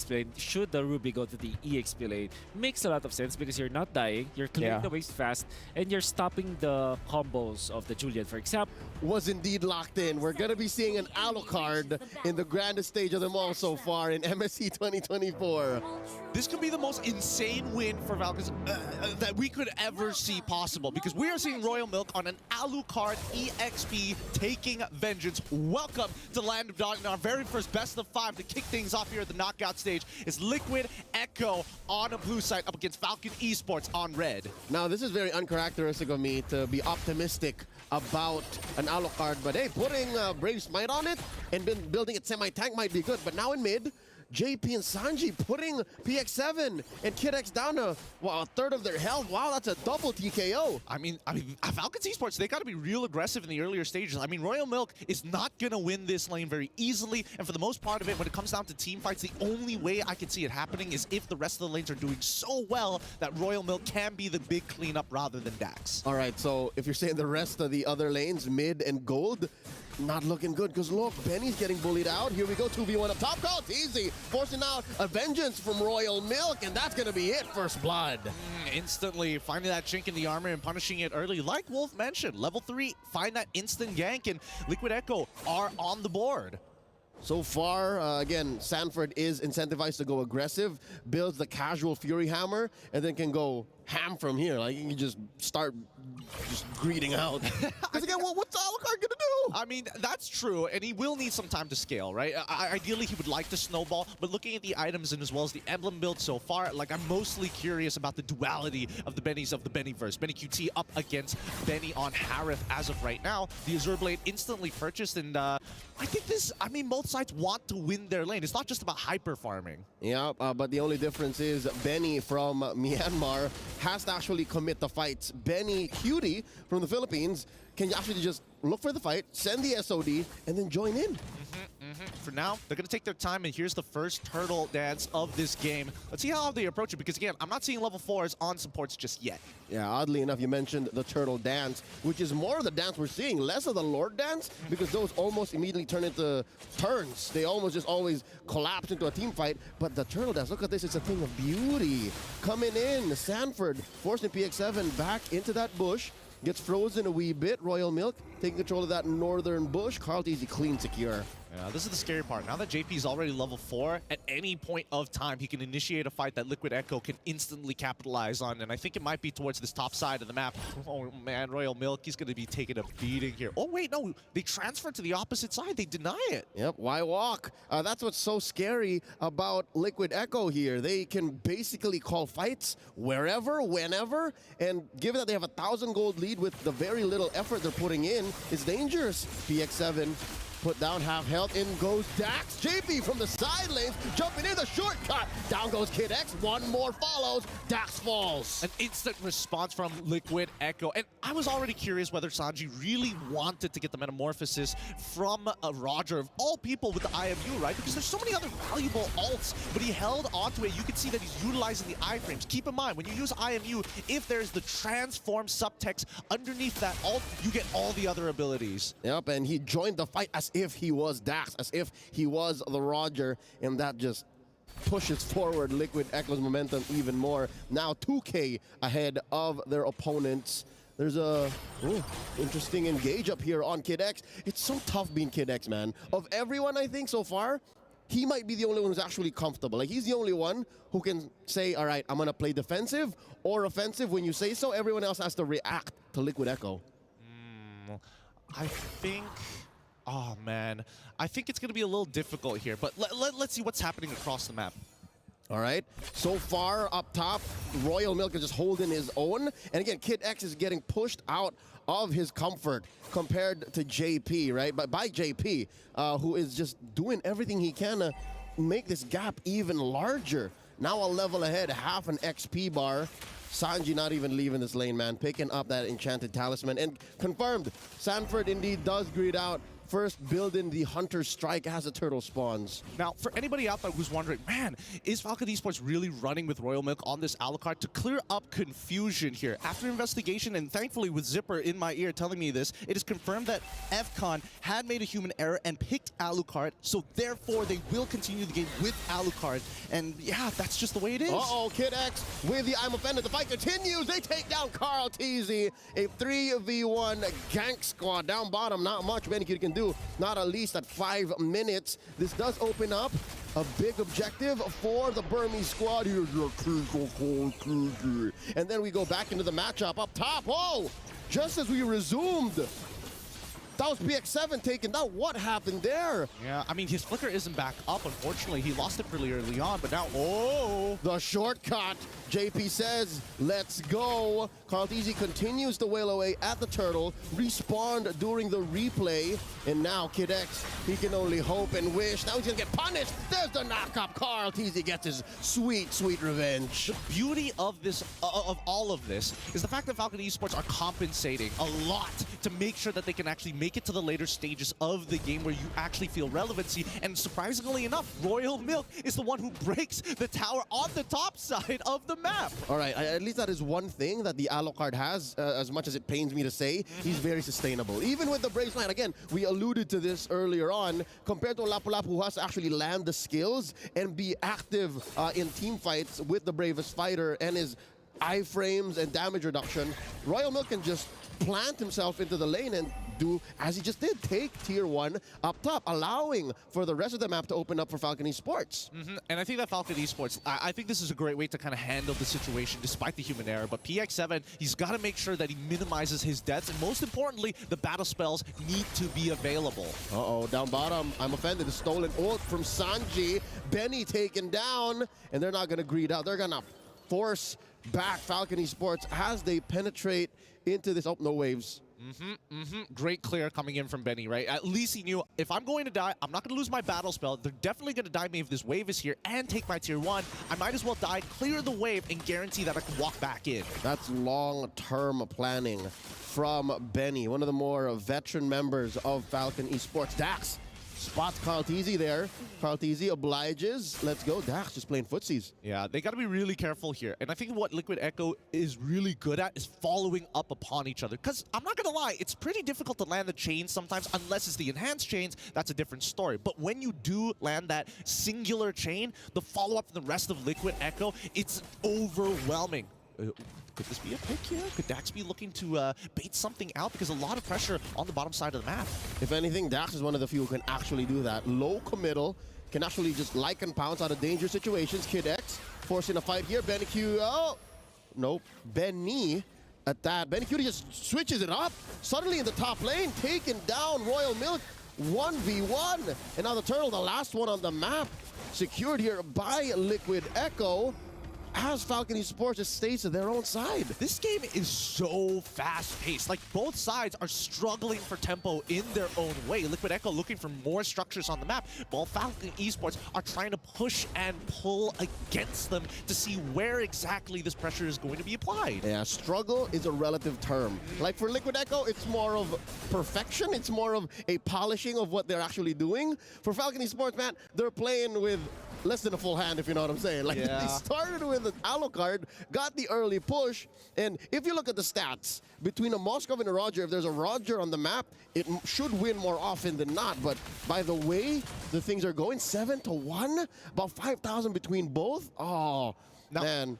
EXP lane, should the Ruby go to the EXP lane, makes a lot of sense because you're not dying, you're clearing the waves fast, and you're stopping the combos of the Julian, for example. Was indeed locked in. We're going to be seeing an Alucard in the grandest stage of them all so far in MSC 2024. This could be the most insane win for Falcons that we could ever see possible, because we are seeing Royal Milk on an Alucard EXP taking vengeance. Welcome to Land of Dawn in our very first best of 5 to kick things off here at the knockout stage. Is Liquid Echo on a blue side up against Falcon Esports on red. Now, this is very uncharacteristic of me to be optimistic about an Alucard, but hey, putting Brave Smite on it and building it semi-tank might be good, but now in mid, JP and Sanji putting PX7 and Kid X down to, well, a third of their health. Wow, that's a double TKO. I mean, Falcons Esports, they got to be real aggressive in the earlier stages. I mean, Royal Milk is not going to win this lane very easily, and for the most part of it, when it comes down to team fights, the only way I can see it happening is if the rest of the lanes are doing so well that Royal Milk can be the big cleanup rather than Dax. All right, so if you're saying the rest of the other lanes, mid and gold, not looking good, because look, Benny's getting bullied out. Here we go, 2v1 up top. Oh, it's easy. Forcing out a vengeance from Royal Milk, and that's going to be it, first blood. Instantly finding that chink in the armor and punishing it early. Like Wolf mentioned, level 3, find that instant gank, and Liquid Echo are on the board. So far, again, Sanford is incentivized to go aggressive, builds the casual Fury Hammer, and then can go ham from here. Like, you can just start just greeting out. Because again, what's Alucard gonna do? I mean, that's true, and he will need some time to scale, right? Ideally, he would like to snowball, but looking at the items and as well as the emblem build so far, like, I'm mostly curious about the duality of the Bennies of the Bennyverse. Benny QT up against Benny on Harith as of right now. The Azure Blade instantly purchased, and I think this, I mean, both sides want to win their lane. It's not just about hyper farming. Yeah, but the only difference is Benny from Myanmar has to actually commit the fights. Benny Cutie from the Philippines can actually just look for the fight, send the SOD, and then join in. For now, they're going to take their time, and here's the first turtle dance of this game. Let's see how they approach it, because again, I'm not seeing level 4s on supports just yet. Yeah, oddly enough, you mentioned the turtle dance, which is more of the dance we're seeing, less of the Lord dance, because those almost immediately turn into turns. They almost just always collapse into a team fight, but the turtle dance, look at this, it's a thing of beauty. Coming in, Sanford forcing PX7 back into that bush, gets frozen a wee bit. Royal Milk taking control of that northern bush. Carl Easy clean secure. Yeah, this is the scary part. Now that JP is already level 4, at any point of time, he can initiate a fight that Liquid Echo can instantly capitalize on, and I think it might be towards this top side of the map. Oh man, Royal Milk, he's going to be taking a beating here. Oh wait, no, they transfer to the opposite side. They deny it. Yep, why walk? That's what's so scary about Liquid Echo here. They can basically call fights wherever, whenever, and given that they have 1,000 gold lead with the very little effort they're putting in, it's dangerous. PX7 put down half health, in goes Dax. JP from the side lanes, jumping in the shortcut. Down goes Kid X, one more follows, Dax falls. An instant response from Liquid Echo. And I was already curious whether Sanji really wanted to get the Metamorphosis from Roger, of all people, with the IMU, right? Because there's so many other valuable ults, but he held onto it. You can see that he's utilizing the iframes. Keep in mind, when you use IMU, if there's the transform subtext underneath that ult, you get all the other abilities. Yep, and he joined the fight as if he was Dax, as if he was the Roger, and that just pushes forward Liquid Echo's momentum even more. Now 2K ahead of their opponents. There's a interesting engage up here on Kid X. It's so tough being Kid X, man. Of everyone, I think, so far, he might be the only one who's actually comfortable. Like, he's the only one who can say, all right, I'm going to play defensive or offensive. When you say so, everyone else has to react to Liquid Echo. I think... Oh, man. I think it's going to be a little difficult here, but let's see what's happening across the map. All right, so far up top, Royal Milk is just holding his own. And again, Kid X is getting pushed out of his comfort compared to JP, right? But by JP, who is just doing everything he can to make this gap even larger. Now a level ahead, half an XP bar. Sanji not even leaving this lane, man. Picking up that enchanted talisman. And confirmed, Sanford indeed does greed out first build in the Hunter Strike as the turtle spawns. Now, for anybody out there who's wondering, man, is Falcon Esports really running with Royal Milk on this Alucard? To clear up confusion here, after investigation, and thankfully with Zipper in my ear telling me this, it is confirmed that FCon had made a human error and picked Alucard, so therefore they will continue the game with Alucard. And yeah, that's just the way it is. Uh-oh, Kid X with the I'm Offended. The fight continues. They take down Carl TZ. A 3v1 gank squad. Down bottom, not much BeniQ can do. Not at least at 5 minutes. This does open up a big objective for the Burmese squad. Here's your and then we go back into the matchup up top. Whoa! Just as we resumed, that was BX7 taken down. What happened there? Yeah, I mean, his flicker isn't back up, unfortunately. He lost it pretty early on, but now, oh! The shortcut. JP says, let's go. Carl TZ continues to wail away at the turtle, respawned during the replay, and now Kid X, he can only hope and wish. Now he's gonna get punished. There's the knockup. Carl TZ gets his sweet, sweet revenge. The beauty of this, of all of this, is the fact that Falcon Esports are compensating a lot to make sure that they can actually make it to the later stages of the game where you actually feel relevancy. And surprisingly enough, Royal Milk is the one who breaks the tower on the top side of the map. All right, at least that is one thing that the Alucard has, as much as it pains me to say, he's very sustainable. Even with the Braves line, again, we alluded to this earlier on, compared to Lapu-Lapu who has to actually land the skills and be active in team fights with the bravest fighter and his iframes and damage reduction, Royal Milk can just plant himself into the lane and do as he just did, take tier 1 up top, allowing for the rest of the map to open up for Falcon Esports. And I think that Falcon Esports, I think this is a great way to kind of handle the situation despite the human error. But PX7, he's got to make sure that he minimizes his deaths, and most importantly, the battle spells need to be available. Uh-oh, down bottom, I'm Offended. The stolen ult from Sanji. Benny taken down, and they're not going to greed out. They're going to force back Falcon Esports as they penetrate into this. Oh, no waves. Great clear coming in from Benny, right? At least he knew, if I'm going to die, I'm not going to lose my battle spell. They're definitely going to die me if this wave is here and take my tier 1. I might as well die, clear the wave, and guarantee that I can walk back in. That's long-term planning from Benny, one of the more veteran members of Falcon Esports. Dax spots Carl TZ there. Carl TZ obliges. Let's go. Dax just playing footsies. Yeah, they got to be really careful here. And I think what Liquid Echo is really good at is following up upon each other. Because I'm not going to lie, it's pretty difficult to land the chains sometimes, unless it's the enhanced chains. That's a different story. But when you do land that singular chain, the follow-up from the rest of Liquid Echo, it's overwhelming. Could this be a pick here? Could Dax be looking to bait something out? Because a lot of pressure on the bottom side of the map. If anything, Dax is one of the few who can actually do that. Low committal, can actually just like and pounce out of dangerous situations. Kid X forcing a fight here. BeniQ, oh, nope. Benny at that. BeniQ just switches it up. Suddenly in the top lane, taking down Royal Milk 1v1. And now the turtle, the last one on the map, secured here by Liquid Echo, as Falcon Esports just stays to their own side. This game is so fast-paced. Like, both sides are struggling for tempo in their own way. Liquid Echo looking for more structures on the map, while Falcon Esports are trying to push and pull against them to see where exactly this pressure is going to be applied. Yeah, struggle is a relative term. Like for Liquid Echo, it's more of perfection. It's more of a polishing of what they're actually doing. For Falcon Esports, man, they're playing with less than a full hand, if you know what I'm saying. Like, yeah. They started with the Alucard, got the early push, and if you look at the stats, between a Moskov and a Roger, if there's a Roger on the map, it should win more often than not. But by the way the things are going, 7-1, about 5,000 between both. Oh, now, man.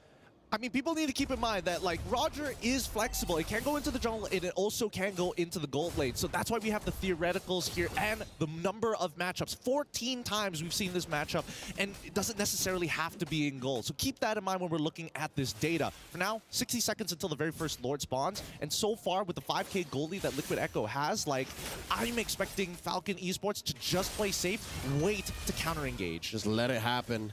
I mean, people need to keep in mind that, like, Roger is flexible. It can go into the jungle, and it also can go into the gold lane. So that's why we have the theoreticals here and the number of matchups. 14 times we've seen this matchup, and it doesn't necessarily have to be in gold. So keep that in mind when we're looking at this data. For now, 60 seconds until the very first Lord spawns. And so far, with the 5K gold lead that Liquid Echo has, like, I'm expecting Falcon Esports to just play safe, wait to counter-engage. Just let it happen.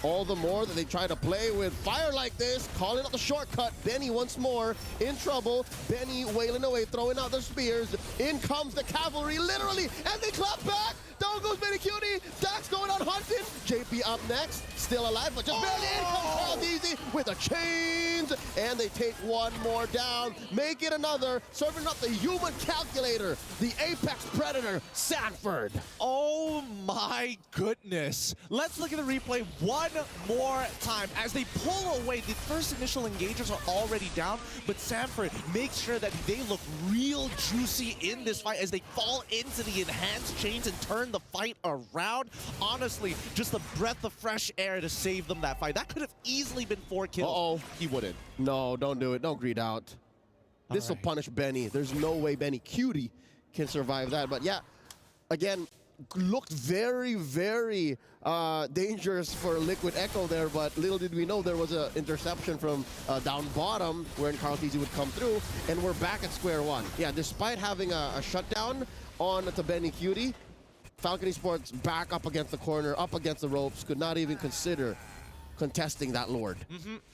All the more that they try to play with fire like this, calling out the shortcut. Benny once more in trouble. Benny wailing away, throwing out the spears. In comes the cavalry, literally, and they clap back. Down goes Cutie. Dax going on hunting. JP up next. Still alive, but just barely in comes Carl Easy with the chains. And they take one more down. Make it another. Serving up the human calculator. The Apex Predator, Sanford. Oh my goodness. Let's look at the replay one more time. As they pull away, the first initial engagers are already down, but Sanford makes sure that they look real juicy in this fight as they fall into the enhanced chains and turn the fight around. Honestly, just a breath of fresh air to save them that fight. That could have easily been 4 kills. He wouldn't. No, don't do it. Don't greed out. This will punish Benny. There's no way Benny Cutie can survive that. But yeah, again, looked very, very dangerous for Liquid Echo there, but little did we know there was an interception from down bottom where Carl Easy would come through, and we're back at square one. Yeah, despite having a shutdown on to Benny Cutie, Falcon Esports back up against the corner, up against the ropes, could not even consider contesting that Lord.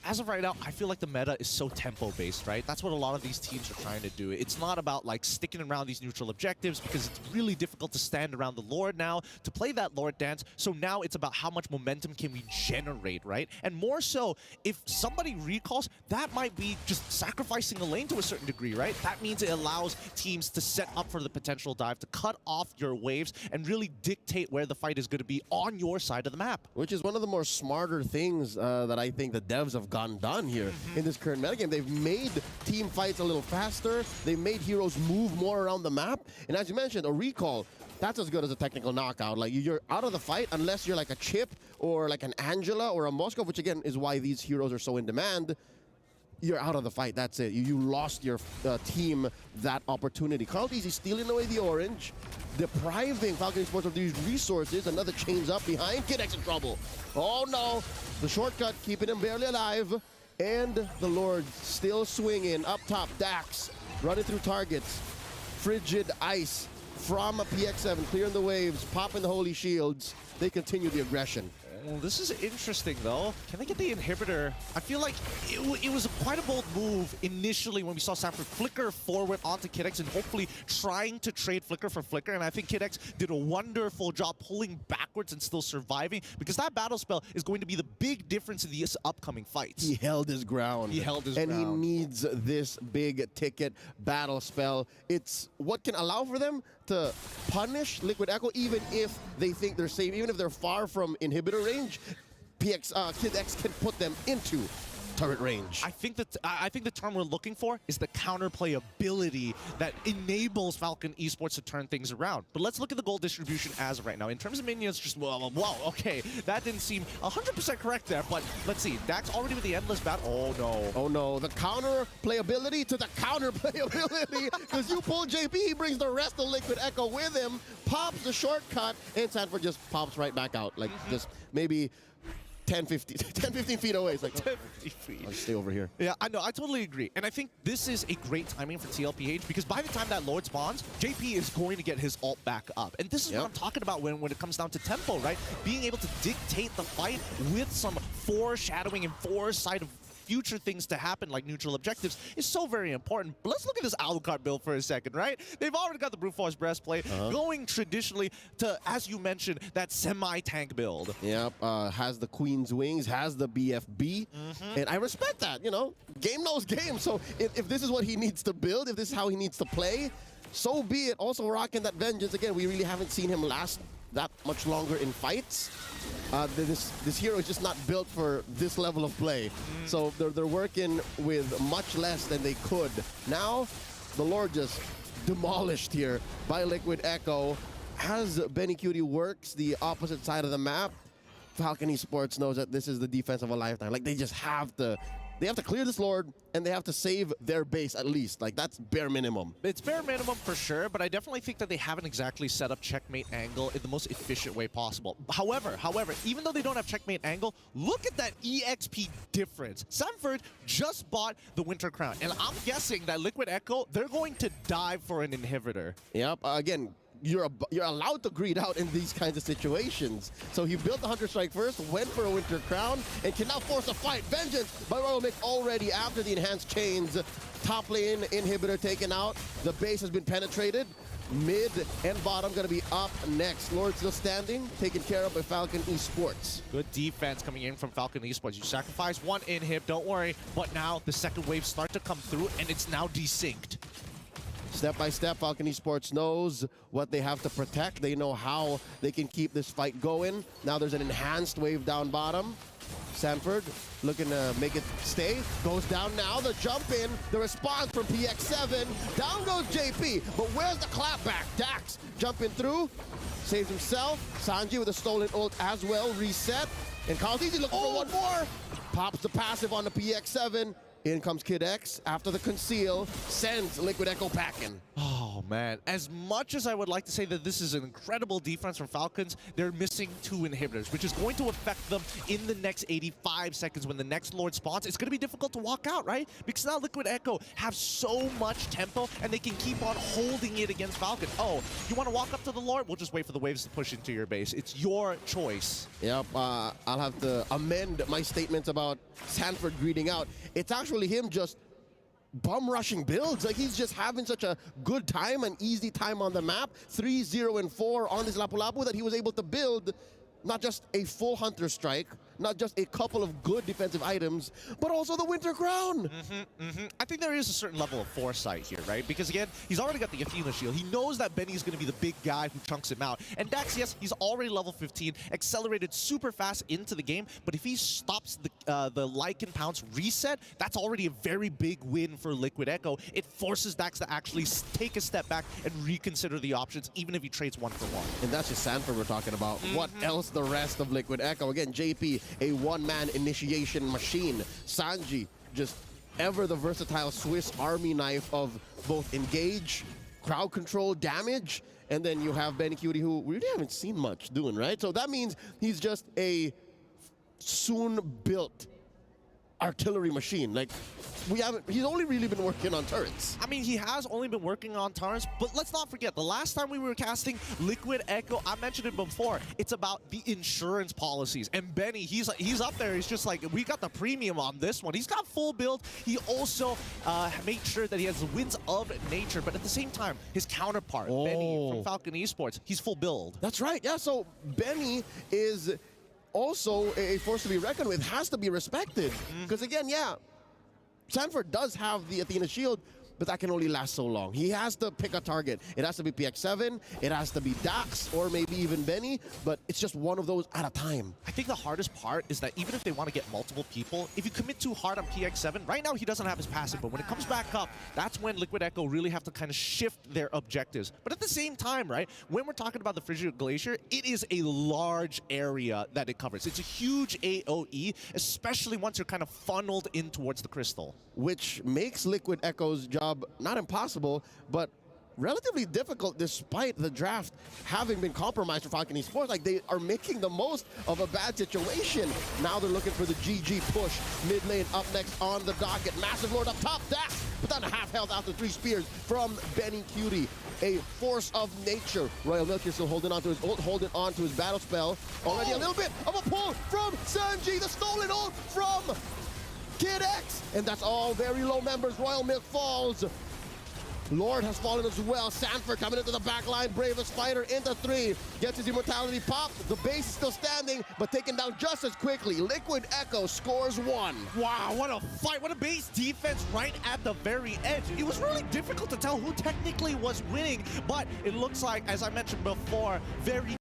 As of right now, I feel like the meta is so tempo-based, right? That's what a lot of these teams are trying to do. It's not about like sticking around these neutral objectives because it's really difficult to stand around the Lord now to play that Lord dance. So now it's about how much momentum can we generate, right? And more so, if somebody recalls, that might be just sacrificing a lane to a certain degree, right? That means it allows teams to set up for the potential dive, to cut off your waves and really dictate where the fight is going to be on your side of the map. Which is one of the more smarter things that I think the devs have gotten done here in this current metagame. They've made team fights a little faster. They've made heroes move more around the map. And as you mentioned, a recall, that's as good as a technical knockout. Like, you're out of the fight unless you're like a Chip or like an Angela or a Moskov, which again is why these heroes are so in demand. You're out of the fight. That's it. You lost your team that opportunity. Carl Easy stealing away the orange, depriving Falcon Esports of these resources. Another chains up behind. Kid X in trouble. Oh no. The shortcut keeping him barely alive. And the Lord still swinging. Up top, Dax running through targets. Frigid Ice from a PX7, clearing the waves, popping the holy shields. They continue the aggression. Well, this is interesting, though. Can they get the inhibitor? I feel like it was quite a bold move initially when we saw Sanford flicker forward onto Kid X and hopefully trying to trade Flicker for Flicker. And I think Kid X did a wonderful job pulling backwards and still surviving, because that battle spell is going to be the big difference in these upcoming fights. He held his ground. He held his ground. ground. And he needs this big ticket battle spell. It's what can allow for them to punish Liquid Echo even if they think they're safe, even if they're far from inhibitor range. Kid X can put them into turret range. I think the term we're looking for is the counterplay ability that enables Falcon Esports to turn things around. But let's look at the goal distribution as of right now. In terms of minions, just, well, okay, that didn't seem 100% correct there, but let's see. Dax already with the endless bat. Oh no. Oh no, the counter playability to the counter playability, because you pull JP, he brings the rest of Liquid Echo with him, pops the shortcut, and Sanford just pops right back out. Like, just maybe 10, 15 feet away. It's like, 10, 50 feet. I'll stay over here. Yeah, I know. I totally agree. And I think this is a great timing for TLPH, because by the time that Lord spawns, JP is going to get his ult back up. And this is what I'm talking about when it comes down to tempo, right? Being able to dictate the fight with some foreshadowing and foresight of future things to happen, like neutral objectives, is so very important. But let's look at this Alucard build for a second, right? They've already got the Brute Force breastplate, going traditionally to, as you mentioned, that semi-tank build. Yep, has the Queen's Wings, has the BFB, and I respect that, you know? Game knows game, so if this is what he needs to build, if this is how he needs to play, so be it. Also rocking that Vengeance. Again, we really haven't seen him last that much longer in fights. This hero is just not built for this level of play. So they're working with much less than they could. Now, the Lord just demolished here by Liquid Echo. As Benny Cutie works the opposite side of the map, Falcon Esports knows that this is the defense of a lifetime. Like, they just have to... They have to clear this Lord, and they have to save their base at least. Like, that's bare minimum. It's bare minimum for sure, but I definitely think that they haven't exactly set up checkmate angle in the most efficient way possible. However, even though they don't have checkmate angle, look at that EXP difference. Sanford just bought the Winter Crown, and I'm guessing that Liquid Echo, they're going to dive for an inhibitor. Yep, again, you're allowed to greed out in these kinds of situations. So he built the Hunter Strike first, went for a Winter Crown, and can now force a fight. Vengeance by Royal Mix already after the enhanced chains. Top lane inhibitor taken out. The base has been penetrated. Mid and bottom going to be up next. Lord still standing, taken care of by Falcon Esports. Good defense coming in from Falcon Esports. You sacrifice one inhib, don't worry. But now the second wave start to come through, and it's now desynced. Step by step, Falcon Esports knows what they have to protect. They know how they can keep this fight going. Now there's an enhanced wave down bottom. Sanford looking to make it stay. Goes down now, the jump in, the response from PX7. Down goes JP, but where's the clapback? Dax jumping through, saves himself. Sanji with a stolen ult as well, reset. And Kaldizi looking for one more. Pops the passive on the PX7. In comes Kid X after the conceal, sends Liquid Echo packing. Oh man, as much as I would like to say that this is an incredible defense from Falcons, they're missing 2 inhibitors, which is going to affect them in the next 85 seconds when the next Lord spawns. It's going to be difficult to walk out, right? Because now Liquid Echo have so much tempo and they can keep on holding it against Falcon. Oh, you want to walk up to the Lord? We'll just wait for the waves to push into your base. It's your choice. Yep, I'll have to amend my statements about Sanford greeting out. It's actually him just bum rushing builds. Like, he's just having such a good time, an easy time on the map. 3-0-4 on this Lapu-Lapu that he was able to build not just a full Hunter Strike, not just a couple of good defensive items, but also the Winter Crown. I think there is a certain level of foresight here, right? Because again, he's already got the Athena shield. He knows that Benny is going to be the big guy who chunks him out. And Dax, yes, he's already level 15, accelerated super fast into the game, but if he stops the Lycan Pounce reset, that's already a very big win for Liquid Echo. It forces Dax to actually take a step back and reconsider the options, even if he trades 1 for 1. And that's just Sanford we're talking about. What else the rest of Liquid Echo? Again, JP, a one-man initiation machine. Sanji, just ever the versatile Swiss Army knife of both engage, crowd control, damage, and then you have Benny Cutie, who we really haven't seen much doing, right? So that means he's just a soon-built artillery machine. Like, he's only really been working on turrets. I mean, he has only been working on turrets, but let's not forget, the last time we were casting Liquid Echo, I mentioned it before, it's about the insurance policies. And Benny, he's up there, he's just like, we got the premium on this one. He's got full build. He also made sure that he has the Winds of Nature, but at the same time, his counterpart, Benny from Falcon Esports, he's full build. That's right, yeah, so Benny is also a force to be reckoned with, has to be respected. Because again, yeah, Sanford does have the Athena shield, but that can only last so long. He has to pick a target. It has to be PX7, it has to be Dax, or maybe even Benny, but it's just one of those at a time. I think the hardest part is that even if they want to get multiple people, if you commit too hard on PX7, right now he doesn't have his passive, but when it comes back up, that's when Liquid Echo really have to kind of shift their objectives. But at the same time, right, when we're talking about the Frigid Glacier, it is a large area that it covers. It's a huge AoE, especially once you're kind of funneled in towards the crystal. Which makes Liquid Echo's job not impossible, but relatively difficult despite the draft having been compromised for Falcon Esports. Like, they are making the most of a bad situation. Now they're looking for the GG push. Mid lane up next on the docket. Massive Lord up top. Dax put down a half health after 3 spears from Benny Cutie. A force of nature. Royal Milky still holding on to his ult, holding on to his battle spell. Already a little bit of a pull from Sanji. The stolen ult from Kid X, and that's all very low members. Royal Milk falls. Lord has fallen as well. Sanford coming into the back line. Bravest fighter into 3. Gets his immortality pop. The base is still standing, but taken down just as quickly. Liquid Echo scores 1. Wow, what a fight. What a base defense right at the very edge. It was really difficult to tell who technically was winning, but it looks like, as I mentioned before, very